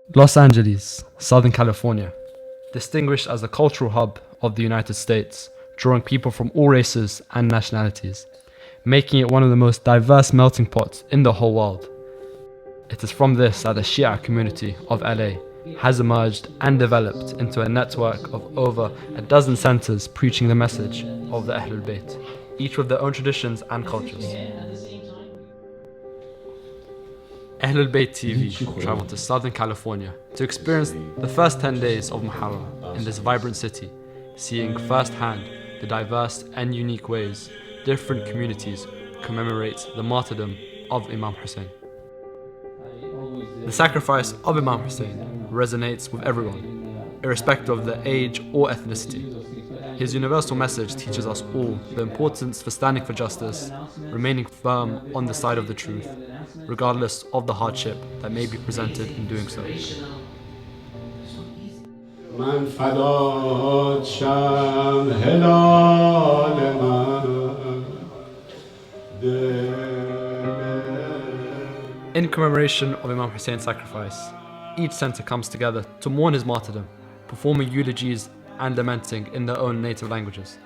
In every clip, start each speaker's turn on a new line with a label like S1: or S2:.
S1: Los Angeles, Southern California, distinguished as the cultural hub of the United States, drawing people from all races and nationalities, making it one of the most diverse melting pots in the whole world. It is from this that the Shia community of LA has emerged and developed into a network of over a dozen centers preaching the message of the Ahlulbayt, each with their own traditions and cultures. Ahlulbayt TV traveled to Southern California to experience the first 10 days of Muharram in this vibrant city, seeing firsthand the diverse and unique ways different communities commemorate the martyrdom of Imam Hussain. The sacrifice of Imam Hussain resonates with everyone, irrespective of their age or ethnicity. His universal message teaches us all the importance for standing for justice, remaining firm on the side of the truth, regardless of the hardship that may be presented in doing so. In commemoration of Imam Hussein's sacrifice, each center comes together to mourn his martyrdom, performing eulogies and lamenting in their own native languages.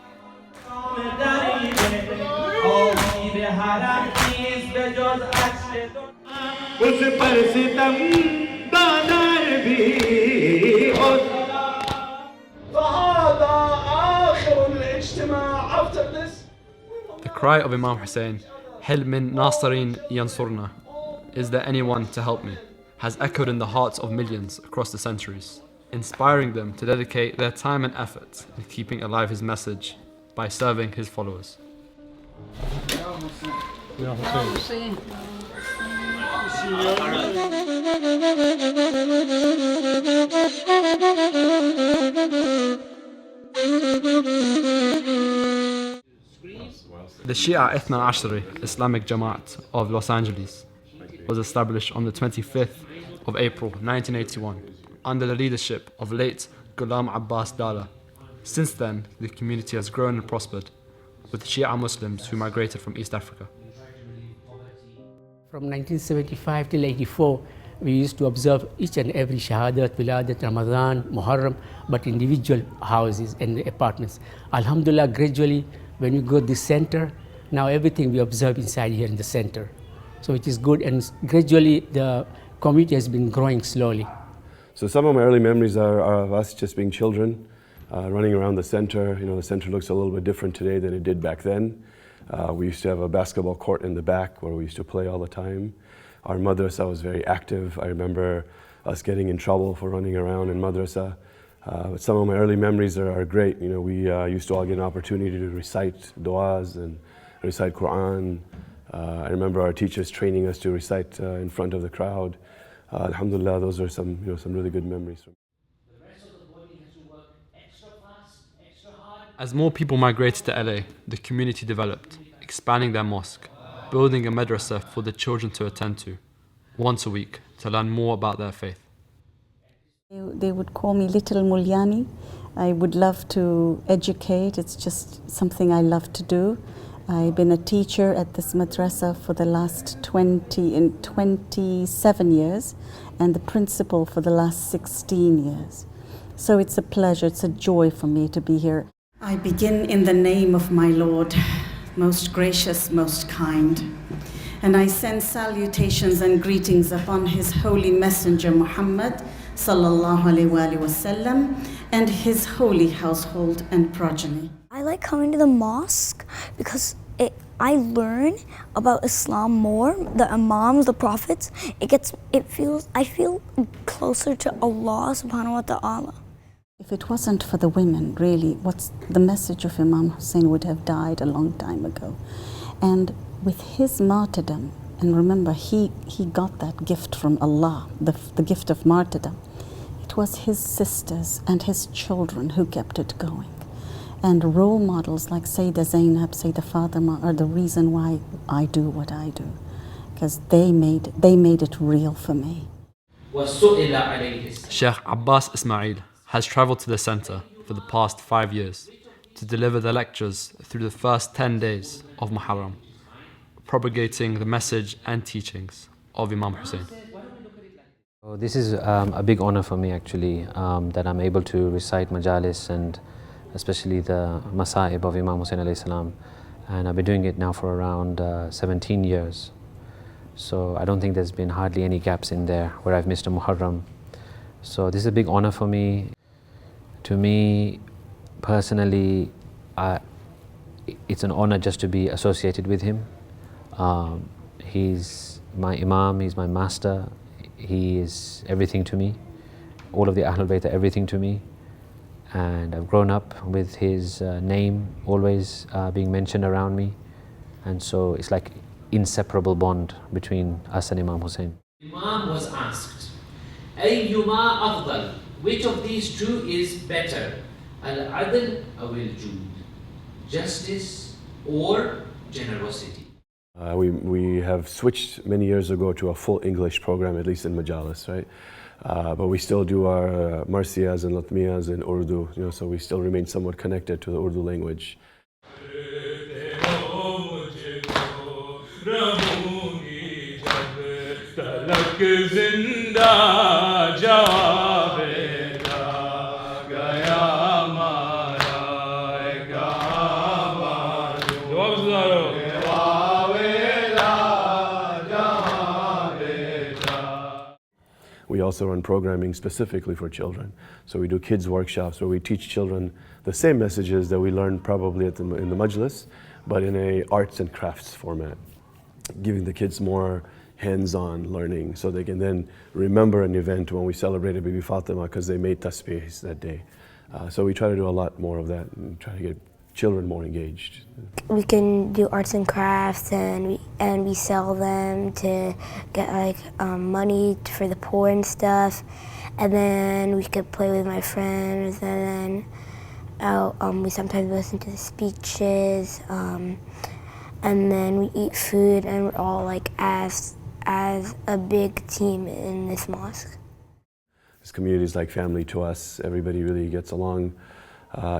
S1: The cry of Imam Hussain, Hel min Nasirin yansurna, is there anyone to help me, has echoed in the hearts of millions across the centuries, inspiring them to dedicate their time and effort in keeping alive his message by serving his followers. The Shia Ithna Ashari Islamic Jamaat of Los Angeles was established on the 25th of April 1981 under the leadership of late Ghulam Abbas Dala. Since then, the community has grown and prospered, with Shia Muslims who migrated from East Africa.
S2: From 1975 till 84, we used to observe each and every Shahadat, Wiladat, Ramadan, Muharram, but individual houses and apartments. Alhamdulillah, gradually, when we go to the center, now everything we observe inside here in the center. So it is good, and gradually the community has been growing slowly.
S3: So some of my early memories are of us just being children, running around the center. You know, the center looks a little bit different today than it did back then. We used to have a basketball court in the back where we used to play all the time. Our madrasa was very active. I remember us getting in trouble for running around in madrasa. But some of my early memories are great. You know, we used to all get an opportunity to recite du'as and recite Quran. I remember our teachers training us to recite in front of the crowd. Alhamdulillah, those are some really good memories.
S1: As more people migrated to LA, the community developed, expanding their mosque, building a madrasa for the children to attend to, once a week, to learn more about their faith.
S4: They would call me Little Mulyani. I would love to educate. It's just something I love to do. I've been a teacher at this madrasa for the last 27 years, and the principal for the last 16 years. So it's a pleasure, it's a joy for me to be here. I begin in the name of my Lord, most gracious, most kind. And I send salutations and greetings upon his holy messenger Muhammad sallallahu alaihi wasallam and his holy household and progeny.
S5: I like coming to the mosque because I learn about Islam more, the Imams, the Prophets. I feel closer to Allah subhanahu wa ta'ala.
S4: If it wasn't for the women, really, the message of Imam Hussain would have died a long time ago. And with his martyrdom, and remember, he got that gift from Allah, the gift of martyrdom. It was his sisters and his children who kept it going. And role models like Sayyidah Zainab, Sayyidah Fatima are the reason why I do what I do, because they made it real for me.
S1: Sheikh Abbas Ismail has traveled to the center for the past 5 years to deliver the lectures through the first 10 days of Muharram, propagating the message and teachings of Imam Hussain.
S6: So this is a big honor for me actually, that I'm able to recite majalis and especially the Masa'ib of Imam Hussain alayhi salam, and I've been doing it now for around 17 years. So I don't think there's been hardly any gaps in there where I've missed a Muharram. So this is a big honor for me. To me personally, it's an honor just to be associated with him. He's my Imam, he's my master, he is everything to me. All of the Ahlulbayt are everything to me. And I've grown up with his name always being mentioned around me. And so it's like inseparable bond between us and Imam Hussain.
S7: Imam was asked, Ayyuma afdal, which of these two is better? Al-adl aw al-jud, justice or generosity?
S3: We have switched many years ago to a full English program, at least in Majalis, right? But we still do our marsiyas and latmiyas in Urdu, so we still remain somewhat connected to the Urdu language. We also run programming specifically for children. So we do kids workshops where we teach children the same messages that we learned probably in the majlis, but in a arts and crafts format, giving the kids more hands-on learning so they can then remember an event when we celebrated Bibi Fatima because they made tasbihs that day. So we try to do a lot more of that and try to get children more engaged.
S8: We can do arts and crafts, and we sell them to get like money for the poor and stuff. And then we could play with my friends, and then we sometimes listen to the speeches, and then we eat food, and we're all like as a big team in this mosque.
S3: This community is like family to us. Everybody really gets along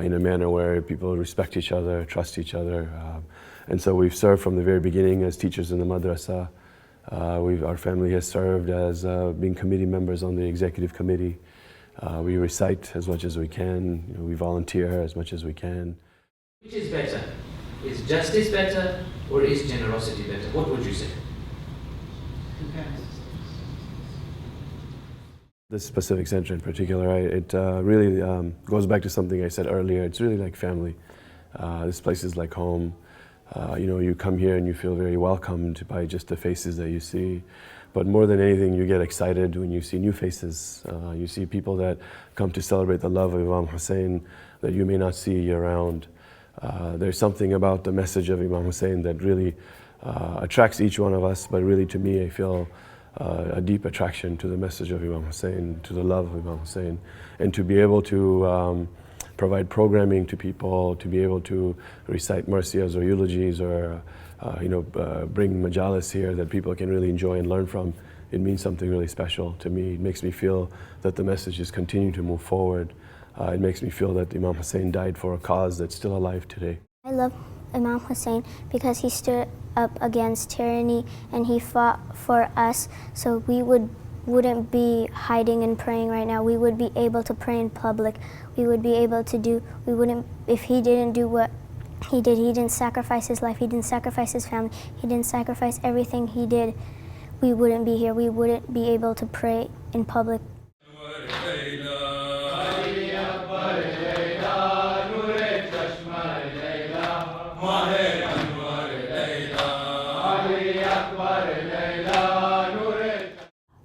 S3: in a manner where people respect each other, trust each other. And so we've served from the very beginning as teachers in the madrasa. Our family has served as being committee members on the executive committee. We recite as much as we can. We volunteer as much as we can.
S7: Which is better? Is justice better or is generosity better? What would you say?
S3: This specific center in particular, it really goes back to something I said earlier. It's really like family. This place is like home. You come here and you feel very welcomed by just the faces that you see. But more than anything, you get excited when you see new faces. You see people that come to celebrate the love of Imam Hussain that you may not see year-round. There's something about the message of Imam Hussain that really attracts each one of us, but really to me, I feel a deep attraction to the message of Imam Hussain, to the love of Imam Hussain, and to be able to provide programming to people, to be able to recite marsiyas or eulogies or bring majalis here that people can really enjoy and learn from. It means something really special to me. It makes me feel that the message is continuing to move forward. It makes me feel that Imam Hussain died for a cause that's still alive today.
S8: I love Imam Hussain because he stood up against tyranny and he fought for us, so we wouldn't be hiding and praying right now. We would be able to pray in public. We would be able to do, if he didn't do what he did, he didn't sacrifice his life, he didn't sacrifice his family, he didn't sacrifice everything he did, we wouldn't be here. We wouldn't be able to pray in public.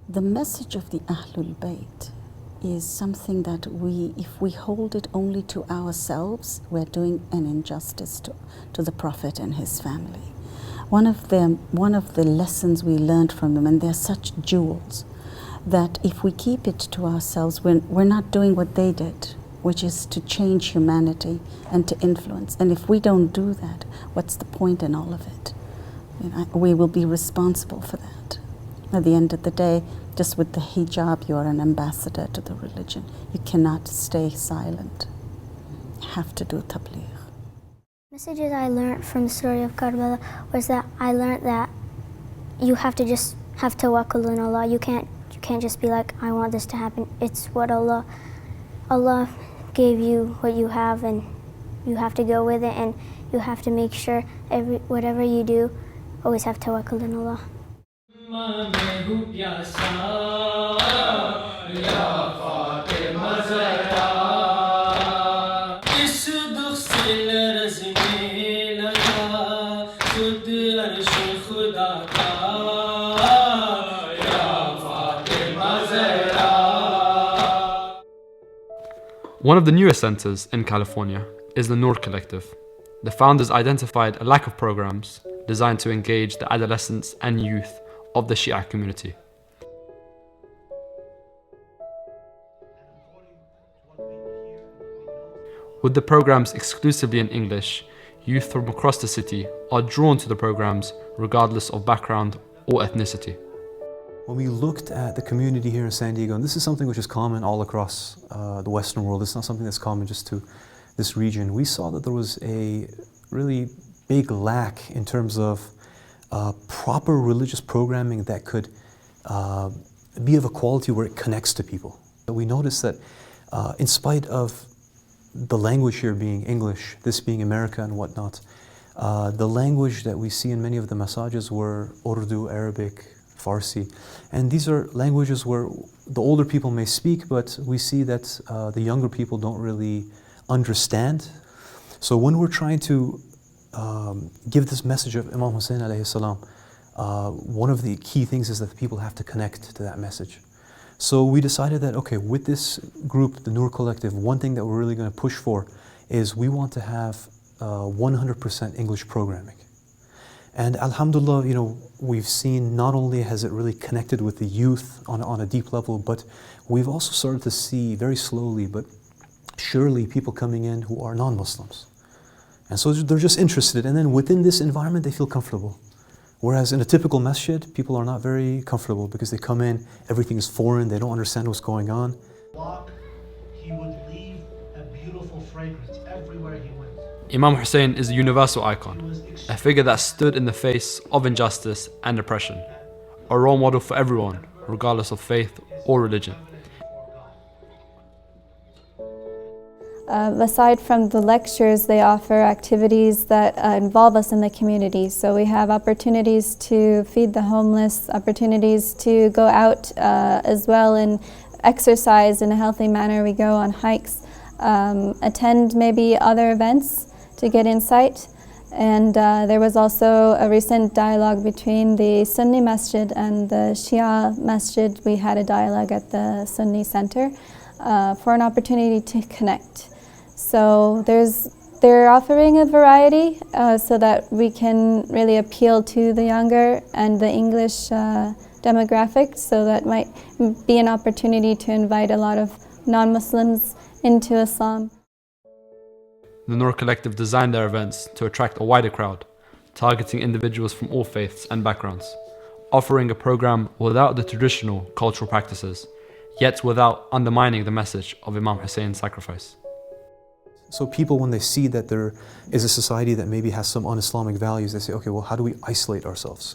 S4: The message of the Ahlulbayt is something that if we hold it only to ourselves, we're doing an injustice to the Prophet and his family. One of the lessons we learned from him, and they're such jewels, that if we keep it to ourselves, we're not doing what they did, which is to change humanity and to influence. And if we don't do that, what's the point in all of it? We will be responsible for that. At the end of the day, just with the hijab, you're an ambassador to the religion. You cannot stay silent. You have to do tabligh.
S8: Messages I learned from the story of Karbala was that I learned that you have to just have tawakkul on Allah. You can't You can't just be like, I want this to happen. It's what Allah gave you what you have, and you have to go with it, and you have to make sure whatever you do, always have tawakkul in Allah.
S1: One of the newest centers in California is the Noor Collective. The founders identified a lack of programs designed to engage the adolescents and youth of the Shia community. With the programs exclusively in English, youth from across the city are drawn to the programs regardless of background or ethnicity.
S9: When we looked at the community here in San Diego, and this is something which is common all across the Western world, it's not something that's common just to this region, we saw that there was a really big lack in terms of proper religious programming that could be of a quality where it connects to people. So we noticed that in spite of the language here being English, this being America and whatnot, the language that we see in many of the massages were Urdu, Arabic, Farsi. And these are languages where the older people may speak, but we see that the younger people don't really understand. So when we're trying to give this message of Imam Hussain alayhi salam, one of the key things is that the people have to connect to that message. So we decided that, okay, with this group, the Noor Collective, one thing that we're really going to push for is we want to have 100% English programming. And alhamdulillah, you know, we've seen not only has it really connected with the youth on a deep level, but we've also started to see very slowly, but surely, people coming in who are non-Muslims. And so they're just interested, and then within this environment they feel comfortable. Whereas in a typical masjid, people are not very comfortable because they come in, everything is foreign, they don't understand what's going on.
S10: He would leave a beautiful fragrance everywhere he went.
S1: Imam Hussain is a universal icon, a figure that stood in the face of injustice and oppression, a role model for everyone, regardless of faith or religion.
S11: Aside from the lectures, they offer activities that involve us in the community. So we have opportunities to feed the homeless, opportunities to go out as well and exercise in a healthy manner. We go on hikes, attend maybe other events to get insight. And there was also a recent dialogue between the Sunni Masjid and the Shia Masjid. We had a dialogue at the Sunni Center for an opportunity to connect. So they're offering a variety so that we can really appeal to the younger and the English demographic, so that might be an opportunity to invite a lot of non-Muslims into Islam.
S1: The Noor Collective designed their events to attract a wider crowd, targeting individuals from all faiths and backgrounds, offering a program without the traditional cultural practices, yet without undermining the message of Imam Hussein's sacrifice.
S9: So people, when they see that there is a society that maybe has some un-Islamic values, they say, okay, well, how do we isolate ourselves?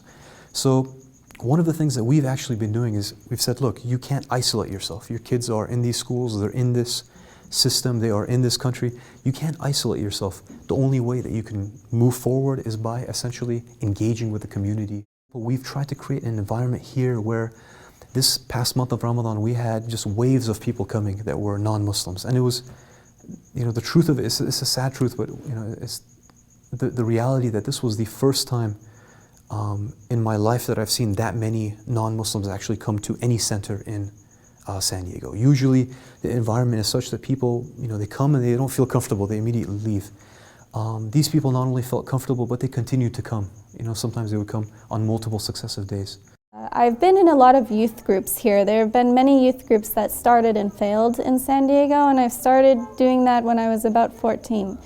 S9: So one of the things that we've actually been doing is we've said, look, you can't isolate yourself. Your kids are in these schools, they're in this system, they are in this country. You can't isolate yourself. The only way that you can move forward is by essentially engaging with the community. But we've tried to create an environment here where this past month of Ramadan, we had just waves of people coming that were non-Muslims. And it was, you know, the truth of it, it's a sad truth, but you know, it's the reality that this was the first time in my life that I've seen that many non-Muslims actually come to any center in San Diego. Usually the environment is such that people, you know, they come and they don't feel comfortable, they immediately leave. These people not only felt comfortable, but they continued to come. You know, sometimes they would come on multiple successive days.
S11: I've been in a lot of youth groups here. There have been many youth groups that started and failed in San Diego, and I started doing that when I was about 14.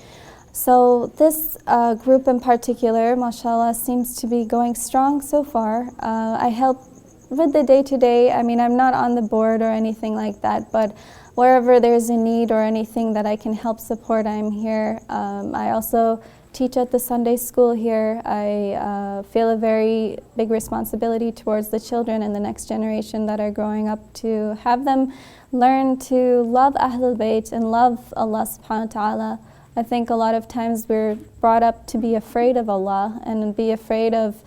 S11: So this group in particular, mashallah, seems to be going strong so far. I help with the day-to-day. I mean, I'm not on the board or anything like that, but wherever there's a need or anything that I can help support, I'm here. I also teach at the Sunday school here. I feel a very big responsibility towards the children and the next generation that are growing up to have them learn to love Ahlulbayt and love Allah subhanahu wa ta'ala. I think a lot of times we're brought up to be afraid of Allah and be afraid of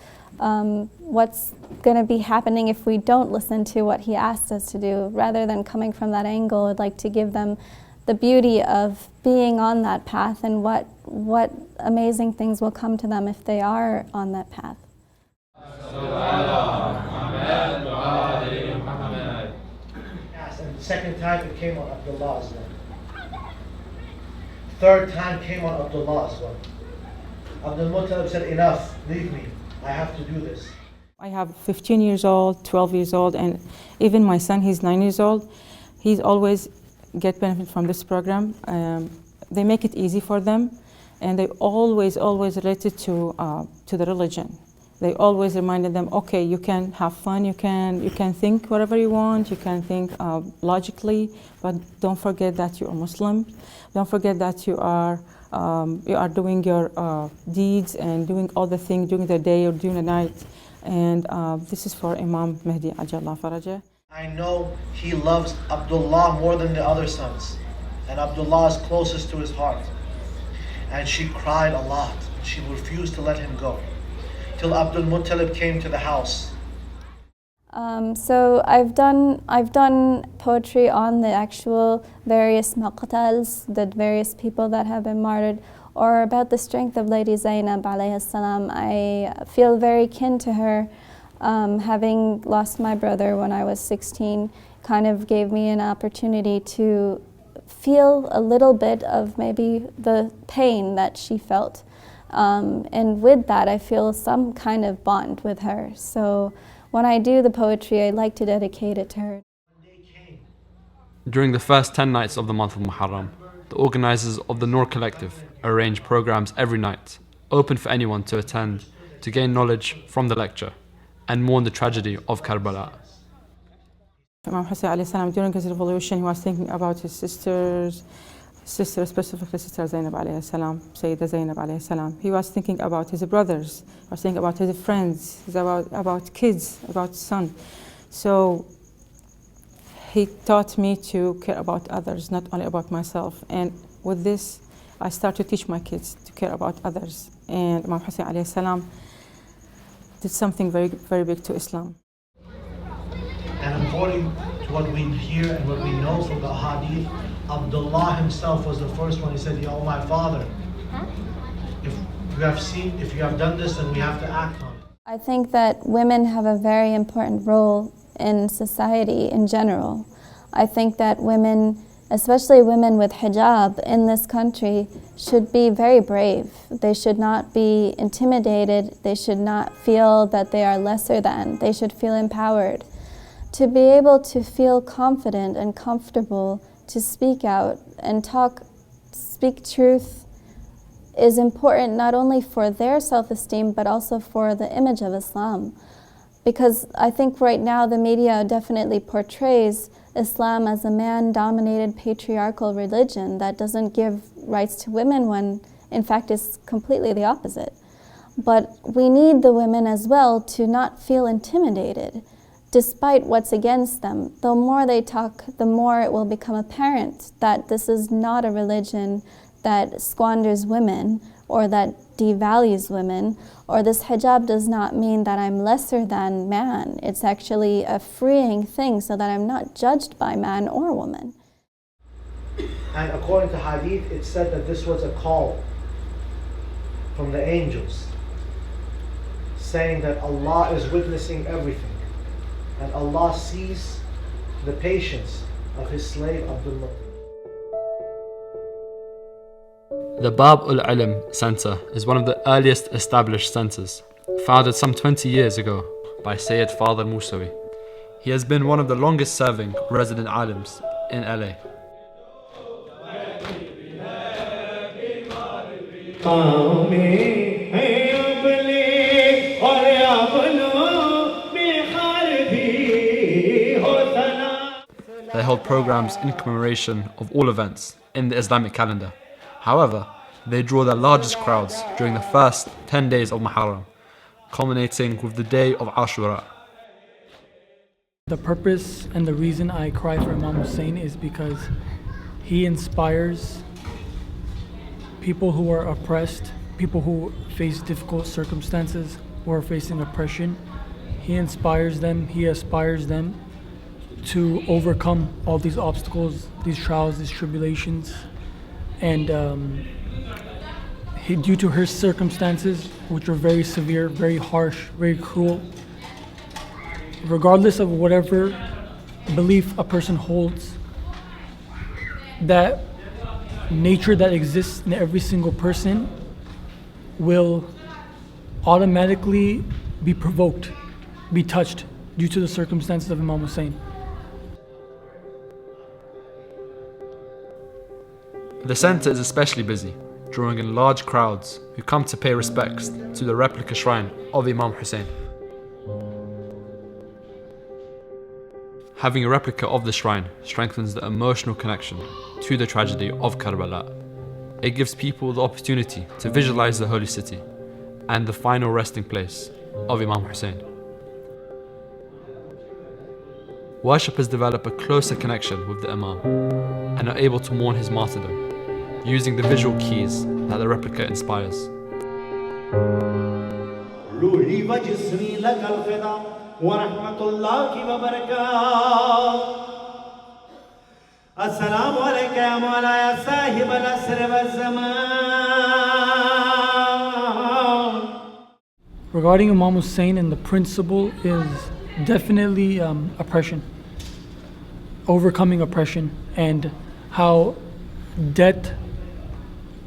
S11: what's going to be happening if we don't listen to what He asked us to do. Rather than coming from that angle, I'd like to give them the beauty of being on that path and what amazing things will come to them if they are on that path.
S10: Yes, and the second time it came on Abdullah as well. Third time came on Abdullah as well. Abdul Muttalib said, enough, leave me, I have to do this.
S12: I have 15 years old, 12 years old, and even my son, he's 9 years old. He's always get benefit from this program. They make it easy for them, and they always relate it to the religion. They always reminded them, okay, you can have fun, you can think whatever you want, you can think logically, but don't forget that you are Muslim. Don't forget that you are doing your deeds and doing all the things during the day or during the night. And this is for Imam Mahdi Ajallah Farajah.
S10: I know he loves Abdullah more than the other sons, and Abdullah is closest to his heart. And she cried a lot. She refused to let him go, till Abdul Muttalib came to the house.
S11: So I've done poetry on the actual various maqtals, the various people that have been martyred, or about the strength of Lady Zainab alayhi salam. I feel very kin to her. Having lost my brother when I was 16 kind of gave me an opportunity to feel a little bit of maybe the pain that she felt. And with that, I feel some kind of bond with her. So when I do the poetry, I like to dedicate it to her.
S1: During the first 10 nights of the month of Muharram, the organizers of the Noor Collective arrange programs every night, open for anyone to attend to gain knowledge from the lecture and mourn the tragedy of Karbala.
S12: Imam Hussain alayhi salam, during his revolution, he was thinking about his sister, specifically Sister Zainab alayhi salam, Sayyidah Zainab alayhi salam. He was thinking about his brothers, he was thinking about his friends, about kids, about son. So he taught me to care about others, not only about myself. And with this, I start to teach my kids to care about others. And Imam Hussain alayhi salam did something very, very big to Islam.
S10: And according to what we hear and what we know from the hadith, Abdullah himself was the first one. He said, "Ya my father, if you have done this, then we have to act on it."
S11: I think that women have a very important role in society in general. I think that women, especially women with hijab in this country, should be very brave. They should not be intimidated. They should not feel that they are lesser than. They should feel empowered. To be able to feel confident and comfortable to speak out and speak truth is important not only for their self-esteem but also for the image of Islam. Because I think right now the media definitely portrays Islam as a man-dominated patriarchal religion that doesn't give rights to women when in fact it's completely the opposite. But we need the women as well to not feel intimidated despite what's against them. The more they talk, the more it will become apparent that this is not a religion that squanders women or that devalues women, or this hijab does not mean that I'm lesser than man. It's actually a freeing thing so that I'm not judged by man or woman.
S10: And according to hadith, it said that this was a call from the angels saying that Allah is witnessing everything. And Allah sees the patience of His slave Abdul Muttalib.
S1: The Bab-ul-Ilm Center is one of the earliest established centers, founded some 20 years ago by Sayyid Father Musawi. He has been one of the longest serving resident alims in LA. They hold programs in commemoration of all events in the Islamic calendar. However, they draw their largest crowds during the first 10 days of Muharram, culminating with the day of Ashura.
S13: The purpose and the reason I cry for Imam Hussain is because he inspires people who are oppressed, people who face difficult circumstances, who are facing oppression. He inspires them, he aspires them to overcome all these obstacles, these trials, these tribulations. And due to his circumstances, which are very severe, very harsh, very cruel, regardless of whatever belief a person holds, that nature that exists in every single person will automatically be provoked, be touched due to the circumstances of Imam Hussain.
S1: The centre is especially busy, drawing in large crowds who come to pay respects to the replica shrine of Imam Hussain. Having a replica of the shrine strengthens the emotional connection to the tragedy of Karbala. It gives people the opportunity to visualize the holy city and the final resting place of Imam Hussain. Worshippers develop a closer connection with the Imam and are able to mourn his martyrdom, using the visual keys that the replica inspires.
S14: Assalamu alayka ya Mawla ya Sahib al-Asr wal-Zaman.
S13: Regarding Imam Hussain, and the principle is definitely oppression, overcoming oppression, and how death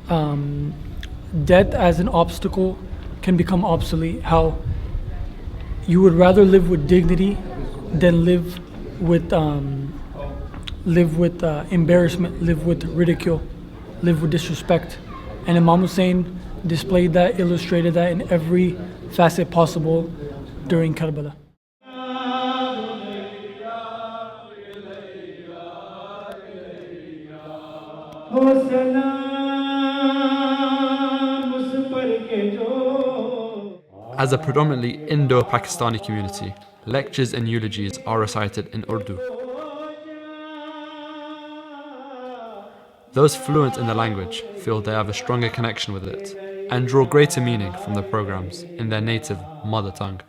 S13: as an obstacle can become obsolete. How you would rather live with dignity than live with embarrassment, live with ridicule, live with disrespect. And Imam Hussain displayed that, illustrated that in every facet possible during Karbala.
S1: As a predominantly Indo-Pakistani community, lectures and eulogies are recited in Urdu. Those fluent in the language feel they have a stronger connection with it and draw greater meaning from the programs in their native mother tongue.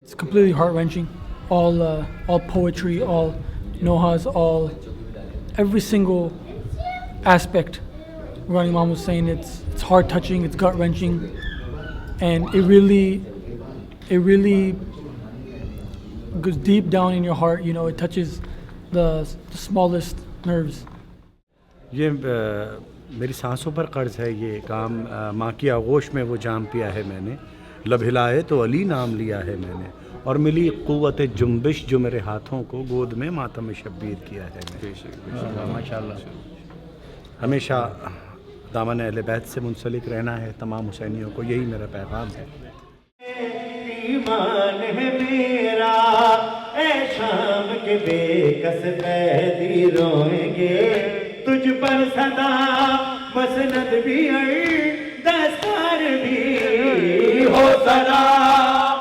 S13: It's completely heart-wrenching. All poetry, all nohas, every single aspect regarding Imam Hussain. It's heart-touching, it's gut-wrenching, and it really goes deep down in your heart. You know, it touches the smallest nerves.
S15: ये मेरी सांसों पर कर्ज है ये काम माँ की आगोश में वो जाम पिया है मैंने लब हिलाए तो अली नाम लिया है मैंने और मिली क़ुव्वत जुम्बिश जो मेरे हाथों को गोद में मातम शब्बीर किया है मैंने माशाअल्लाह हमेशा दामन अहले बैत से मुंसलिक रहना है तमाम हुसैनियों को यही मेरा पैगाम है ईमान है मेरा ए शाम के बेकस पैदी रोएंगे तुझ पर सदा मसनद भी दस्तार भी हो सलाम.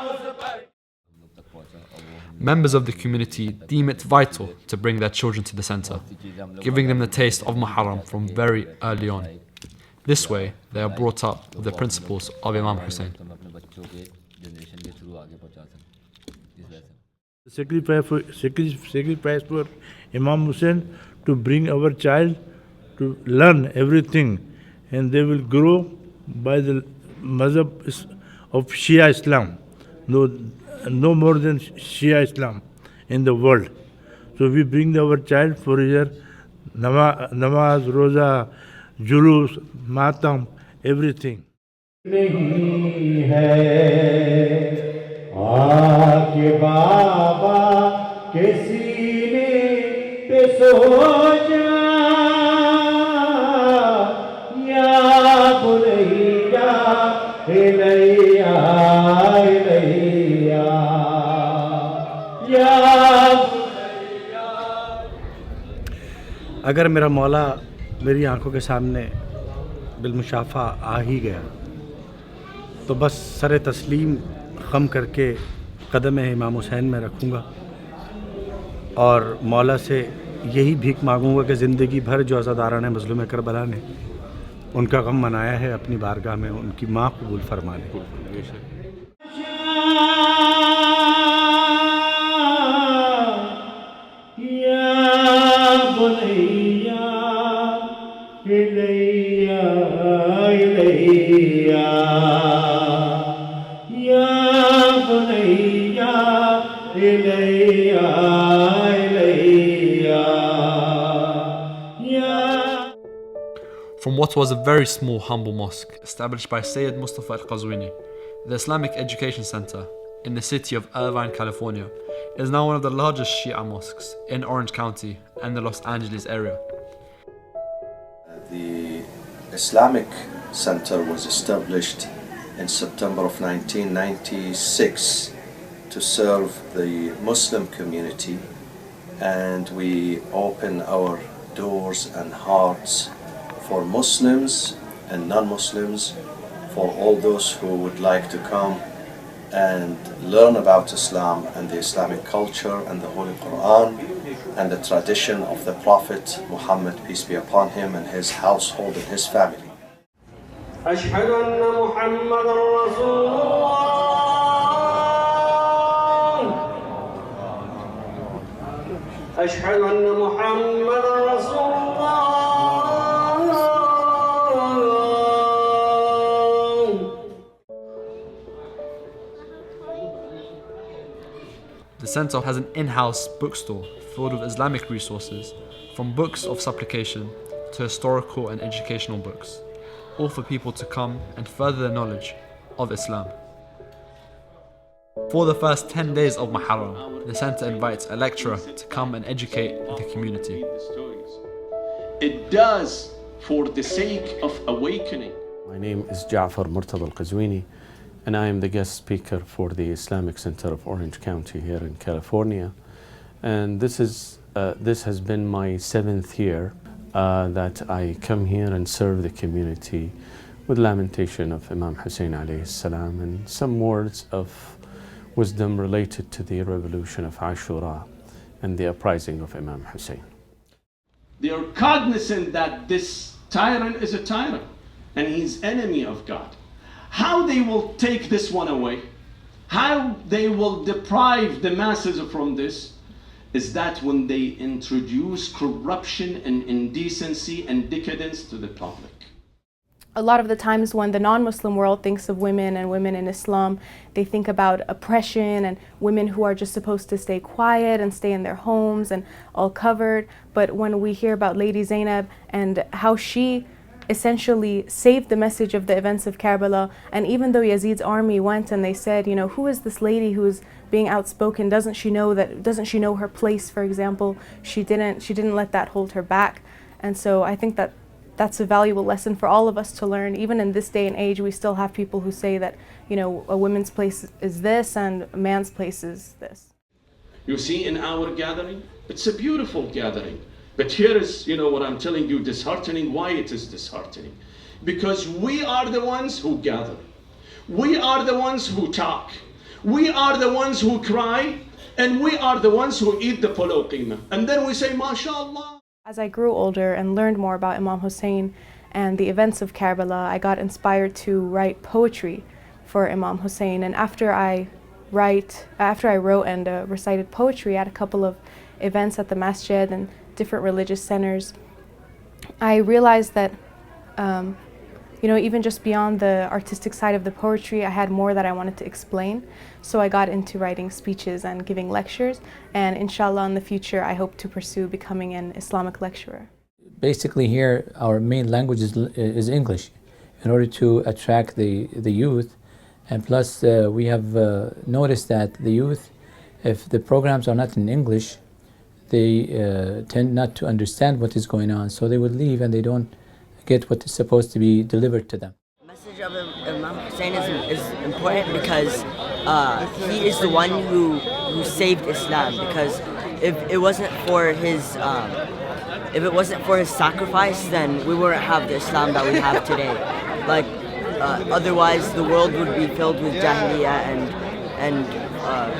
S1: Members of the community deem it vital to bring their children to the centre, giving them the taste of Muharram from very early on. This way, they are brought up with the principles of Imam Hussain.
S16: Sacrifice for Imam Hussain to bring our child to learn everything, and they will grow by the mazhab of Shia Islam, no more than Shia Islam in the world. So we bring our child for here, namaz, roza, julus, matam, everything.
S14: नहीं है आके बाबा के सीने पे सो जा या बुनैया इलैया इलैया या
S15: अगर मेरा मौला मेरी आंखों के सामने बिलमुशाफा आ ही गया तो बस सर तस्लीम ख़म करके कदम इमाम हुसैन में रखूँगा और मौला से यही भीख मांगूँगा कि ज़िंदगी भर जो अज़ादारान मज़लूम करबला ने उनका गम मनाया है अपनी बारगाह में उनकी माँ कबूल फरमा ले।
S1: From what was a very small, humble mosque established by Sayyid Mustafa al-Qazwini, the Islamic Education Center in the city of Irvine, California, is now one of the largest Shia mosques in Orange County and the Los Angeles area.
S17: The Islamic Center was established in September of 1996 to serve the Muslim community, and we open our doors and hearts for Muslims and non-Muslims, for all those who would like to come and learn about Islam and the Islamic culture and the Holy Quran and the tradition of the Prophet Muhammad, peace be upon him, and his household and his family.
S14: أشهد أن محمدًا رسول الله أشهد أن محمدًا رسول الله.
S1: The center has an in-house bookstore filled with Islamic resources, from books of supplication to historical and educational books, all for people to come and further their knowledge of Islam. For the first 10 days of Muharram, the center invites a lecturer to come and educate the community.
S18: It does for the sake of awakening.
S19: My name is Ja'far Murtada al-Qazwini, and I am the guest speaker for the Islamic Center of Orange County here in California. And this has been my 7th year that I come here and serve the community with lamentation of Imam Hussain alayhi salam and some words of wisdom related to the revolution of Ashura and the uprising of Imam Hussain.
S18: They are cognizant that this tyrant is a tyrant and he's enemy of God. How they will take this one away, how they will deprive the masses from this, is that when they introduce corruption and indecency and decadence to the public.
S20: A lot of the times when the non-Muslim world thinks of women and women in Islam, they think about oppression and women who are just supposed to stay quiet and stay in their homes and all covered. But when we hear about Lady Zainab and how she essentially saved the message of the events of Karbala, and even though Yazid's army went and they said, you know, who is this lady who is being outspoken? Doesn't she know her place, for example? She didn't let that hold her back. And so I think that that's a valuable lesson for all of us to learn. Even in this day and age, we still have people who say that, you know, a woman's place is this and a man's place is this.
S18: You see, in our gathering, it's a beautiful gathering. But here is, you know, what I'm telling you, disheartening. Why it is disheartening? Because we are the ones who gather. We are the ones who talk. We are the ones who cry. And we are the ones who eat the polo qima. And then we say, MashaAllah.
S20: As I grew older and learned more about Imam Hussain and the events of Karbala, I got inspired to write poetry for Imam Hussain. And after I wrote and recited poetry at a couple of events at the masjid and different religious centers, I realized that, you know, even just beyond the artistic side of the poetry, I had more that I wanted to explain. So I got into writing speeches and giving lectures, and inshallah in the future I hope to pursue becoming an Islamic lecturer.
S21: Basically here our main language is English, in order to attract the youth. And plus, we have noticed that the youth, if the programs are not in English, they tend not to understand what is going on. So they would leave and they don't get what is supposed to be delivered to them.
S22: The message of Imam Hussain is important because he is the one who saved Islam. Because if it wasn't for his sacrifice, then we wouldn't have the Islam that we have today. Like otherwise, the world would be filled with jahiliyyah and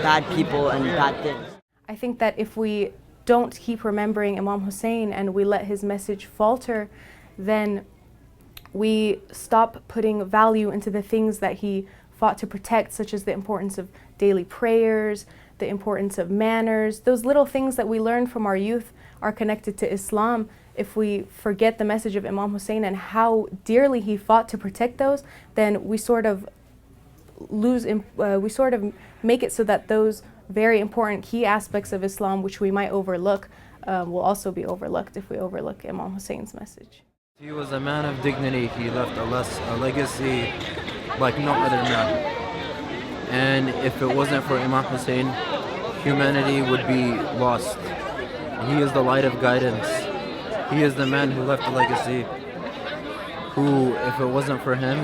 S22: bad people and bad things.
S20: I think that if we don't keep remembering Imam Hussain and we let his message falter, then we stop putting value into the things that he fought to protect, such as the importance of daily prayers, the importance of manners. Those little things that we learn from our youth are connected to Islam. If we forget the message of Imam Hussain and how dearly he fought to protect those, then we sort of make it so that those very important key aspects of Islam, which we might overlook, will also be overlooked if we overlook Imam Hussein's message.
S23: He was a man of dignity. He left a legacy like no other man. And if it wasn't for Imam Hussain, humanity would be lost. He is the light of guidance. He is the man who left a legacy, who, if it wasn't for him,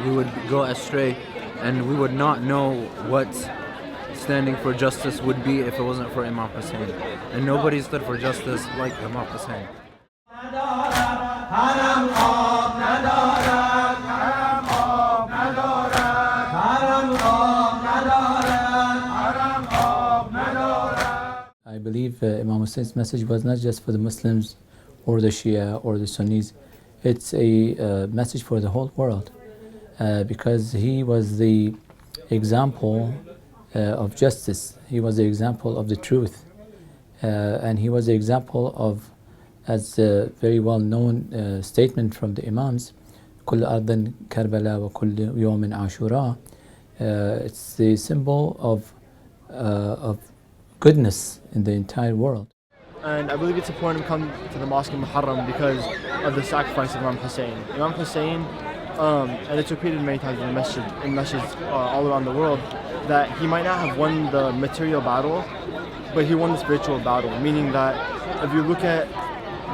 S23: we would go astray and we would not know what standing for justice would be if it wasn't for Imam Hussain. And nobody stood for justice like Imam Hussain.
S21: I believe Imam Hussein's message was not just for the Muslims or the Shia or the Sunnis. It's a message for the whole world because he was the example of justice. He was the example of the truth. And he was the example of, as a very well-known statement from the Imams, كل أرض كربلاء وكل يوم عاشوراء. It's the symbol of goodness in the entire world.
S24: And I believe it's important to come to the mosque in Muharram because of the sacrifice of Imam Hussain. Imam Hussain, and it's repeated many times in masjids all around the world, that he might not have won the material battle, but he won the spiritual battle, meaning that if you look at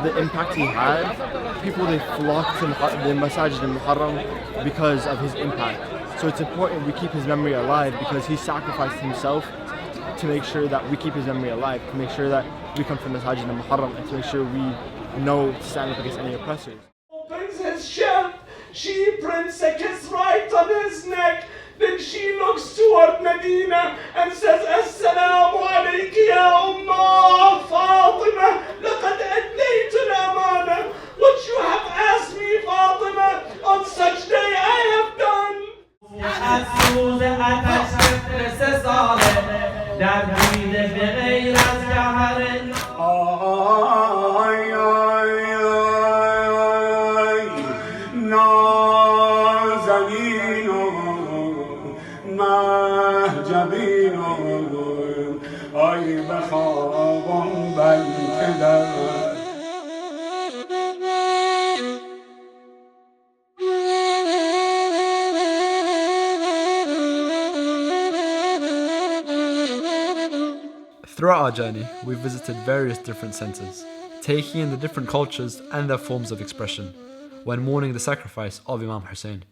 S24: the impact he had, people, they flocked to the masajid in Muharram because of his impact. So it's important we keep his memory alive because he sacrificed himself to make sure that we keep his memory alive, to make sure that we come from the masajid in Muharram, and to make sure we know to stand up against any oppressors.
S14: Opens his shirt, she prints a kiss right on his neck. Then she looks toward Medina and says, Assalamu alayki ya Ummah Fatima, laqad addaytu al-amana. What you have asked me, Fatima, on such day I have done.
S1: Throughout our journey, we visited various different centers, taking in the different cultures and their forms of expression, when mourning the sacrifice of Imam Hussain.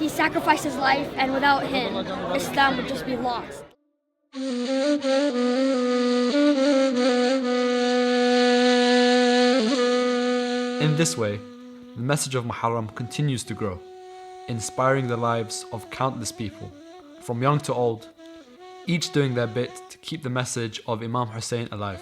S25: He sacrificed his life, and without him, Islam would just be lost.
S1: In this way, the message of Muharram continues to grow, inspiring the lives of countless people, from young to old, each doing their bit to keep the message of Imam Hussain alive.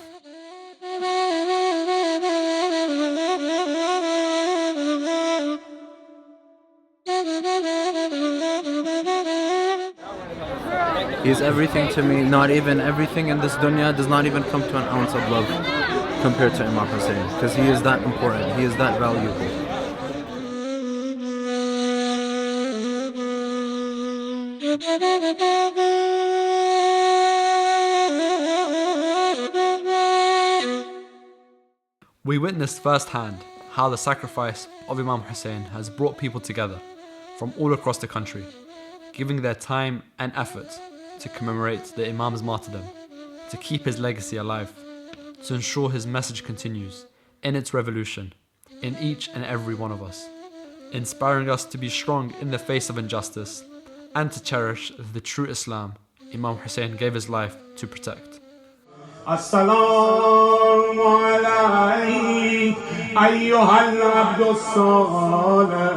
S23: He is everything to me. Not even everything in this dunya does not even come to an ounce of love compared to Imam Hussain, because he is that important, he is that valuable.
S1: We witnessed firsthand how the sacrifice of Imam Hussain has brought people together from all across the country, giving their time and effort to commemorate the Imam's martyrdom, to keep his legacy alive, to ensure his message continues in its revolution in each and every one of us, inspiring us to be strong in the face of injustice and to cherish the true Islam Imam Hussain gave his life to protect.
S14: السلام عليك أيها العبد الصالح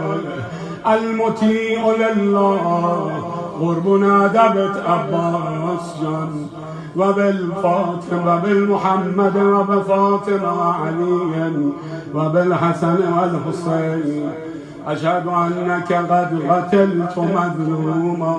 S14: المطيع لله قربنا دبت عباس جان وبالفاطمة وبالمحمد وبفاطمة وعلي وبالحسن والحسين أشهد أنك قد قتلت مظلوما